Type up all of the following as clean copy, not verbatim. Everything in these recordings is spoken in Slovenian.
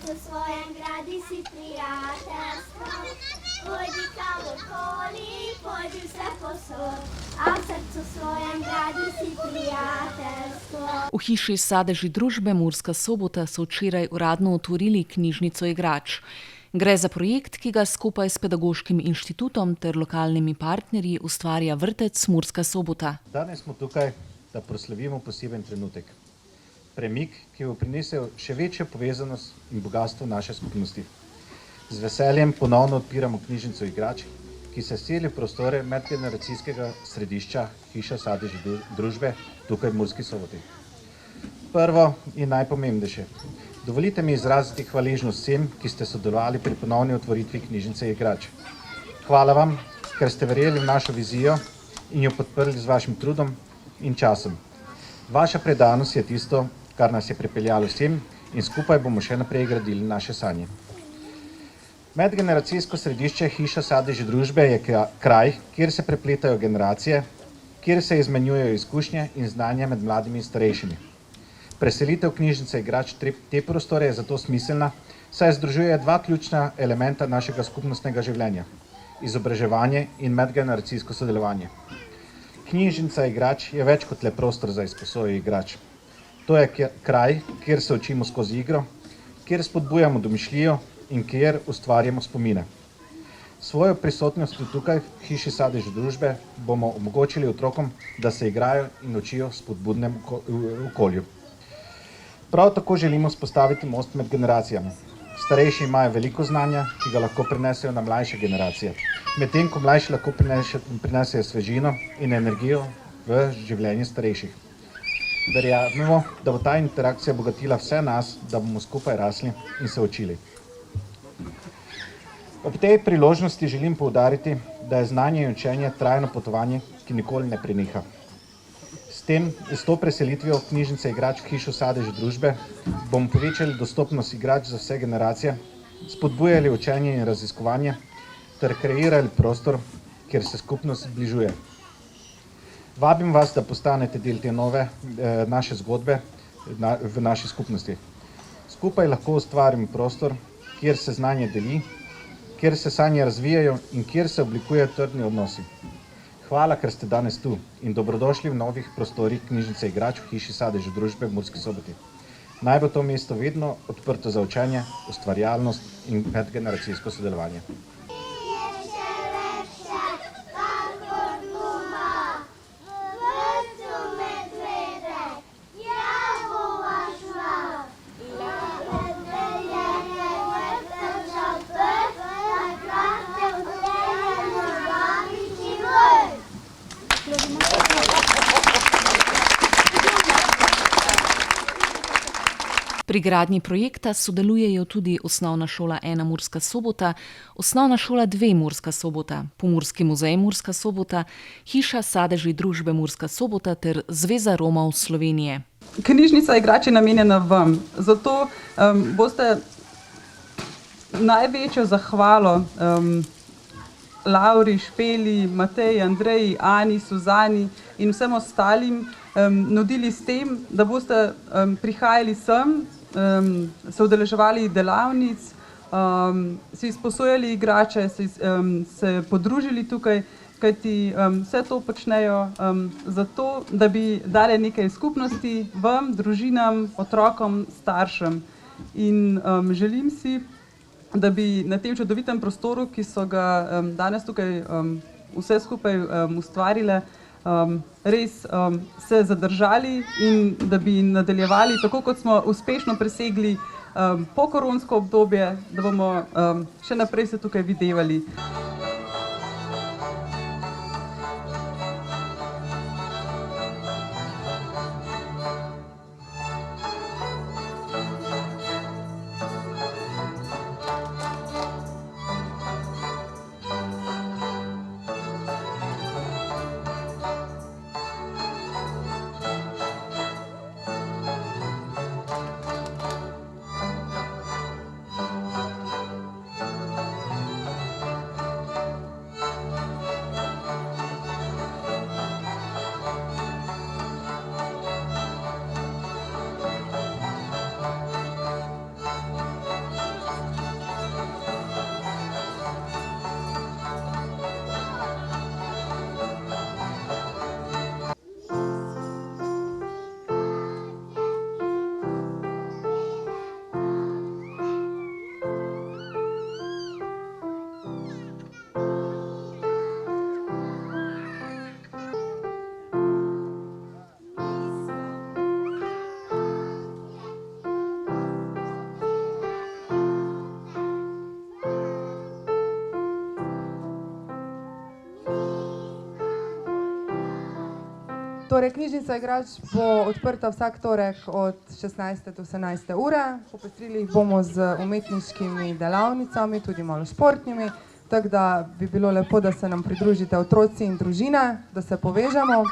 srcu svojem gradi si prijateljstvo. Pojdi kamorkoli, pojdi vse posod, a v srcu svojem gradi si prijateljstvo. V hiši Sadeži družbe Murska Sobota so včeraj uradno otvorili knjižnico igrač. Gre za projekt, ki ga skupaj s Pedagoškim inštitutom ter lokalnimi partnerji ustvarja vrtec Murska Sobota. Danes smo tukaj, da proslavimo poseben trenutek. Premik, ki bo prinesel še večjo povezanost in bogatstvo naše skupnosti. Z veseljem ponovno odpiramo knjižnico igrač, ki se seli v prostore medgeneracijskega središča Hiša Sadeži družbe tukaj v Murski Soboti. Prvo in najpomembnejše. Dovolite mi izraziti hvaležnost vsem, ki ste sodelovali pri ponovni otvoritvi knjižnice igrač. Hvala vam, ker ste verjeli v našo vizijo in jo podprli z vašim trudom in časom. Vaša predanost je tisto, kar nas je pripeljalo vsem in skupaj bomo še naprej gradili naše sanje. Medgeneracijsko središče Hiša Sadeži družbe je kraj, kjer se prepletajo generacije, kjer se izmenjujejo izkušnje in znanja med mladimi in starejšimi. Preselitev knjižnice igrač te prostore je zato smiselna, saj združuje dva ključna elementa našega skupnostnega življenja: izobraževanje in medgeneracijsko sodelovanje. Knjižnica igrač je več kot le prostor za izposojo igrač. To je kraj, kjer se učimo skozi igro, kjer spodbujamo domišljijo in kjer ustvarjamo spomine. Svojo prisotnostjo tukaj v Hiši Sadeži družbe bomo omogočili otrokom, da se igrajo in učijo v spodbudnem okolju. Prav tako želimo vzpostaviti most med generacijami. Starejši imajo veliko znanja, ki ga lahko prenesejo na mlajše generacije, medtem ko mlajši lahko prinesejo svežino in energijo v življenje starejših. Verjamemo, da bo ta interakcija bogatila vse nas, da bomo skupaj rasli in se učili. Ob tej priložnosti želim poudariti, da je znanje in učenje trajno potovanje, ki nikoli ne preneha. S to preselitvijo knjižnice igrač v Hišo Sadeži družbe bomo povečali dostopnost igrač za vse generacije, spodbujali učenje in raziskovanje ter kreirali prostor, kjer se skupnost zbližuje. Vabim vas, da postanete del te nove naše zgodbe v naši skupnosti. Skupaj lahko ustvarimo prostor, kjer se znanje deli, kjer se sanje razvijajo in kjer se oblikujejo trdni odnosi. Hvala, ker ste danes tu in dobrodošli v novih prostorih knjižnice igrač v Hiši Sadeži družbe v Murski Soboti. Naj bo to mesto vedno odprto za učenje, ustvarjalnost in medgeneracijsko sodelovanje. Pri gradnji projekta sodelujejo tudi Osnovna šola 1 Murska Sobota, Osnovna šola 2 Murska Sobota, Pomurski muzej Murska Sobota, Hiša Sadeži družbe Murska Sobota ter Zveza Romov Slovenije. Knjižnica igrač je namenjena vam, zato boste največjo zahvalo Lauri, Špeli, Mateji, Andreji, Ani, Suzani in vsem ostalim nudili s tem, da boste prihajali sem, se udeleževali delavnic, si izposojali igrače, se podružili tukaj, kajti vse to počnejo zato, da bi dali nekaj skupnosti vam, družinam, otrokom, staršem. In želim si, da bi na tem čudovitem prostoru, ki so ga danes tukaj vse skupaj ustvarile, res se zadržali in da bi nadaljevali, tako kot smo uspešno presegli pokoronsko obdobje, da bomo še naprej se tukaj videvali. Torej, knjižnica igrač bo odprta vsak torek od 16. do 18. ure. Popestrili jih bomo z umetniškimi delavnicami, tudi malo športnimi, tako da bi bilo lepo, da se nam pridružite otroci in družine, da se povežemo.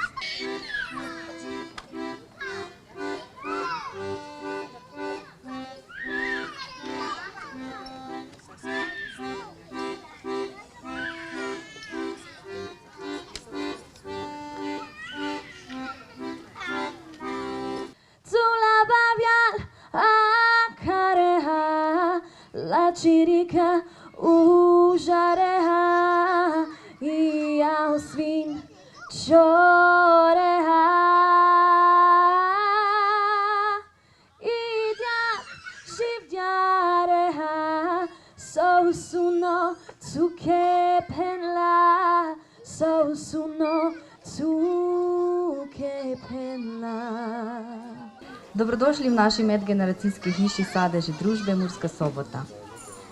La chirica ujareha y ausvin choreha idya shivdyareha so suno tuke penla so suno tuke penla. Dobrodošli v naši medgeneracijski hiši Sadeži družbe Murska Sobota.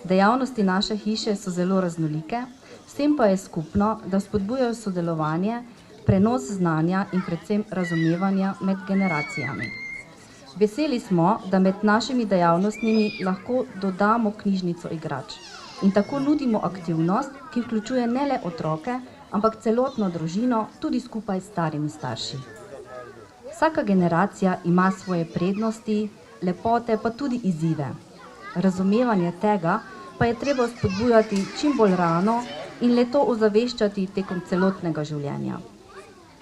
Dejavnosti naše hiše so zelo raznolike, vsem pa je skupno, da spodbujajo sodelovanje, prenos znanja in predvsem razumevanja med generacijami. Veseli smo, da med našimi dejavnostmi lahko dodamo knjižnico igrač in tako nudimo aktivnost, ki vključuje ne le otroke, ampak celotno družino, tudi skupaj s starimi starši. Vsaka generacija ima svoje prednosti, lepote pa tudi izzive. Razumevanje tega pa je treba spodbujati čim bolj rano in le-to ozaveščati tekom celotnega življenja.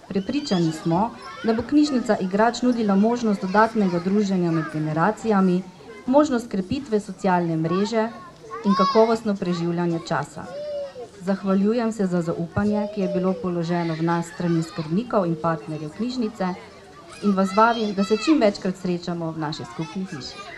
Prepričani smo, da bo knjižnica igrač nudila možnost dodatnega druženja med generacijami, možnost krepitve socialne mreže in kakovostno preživljanje časa. Zahvaljujem se za zaupanje, ki je bilo položeno v nas strani skrbnikov in partnerjev knjižnice, in vas vabim, da se čim večkrat srečamo v naši skupni hiši.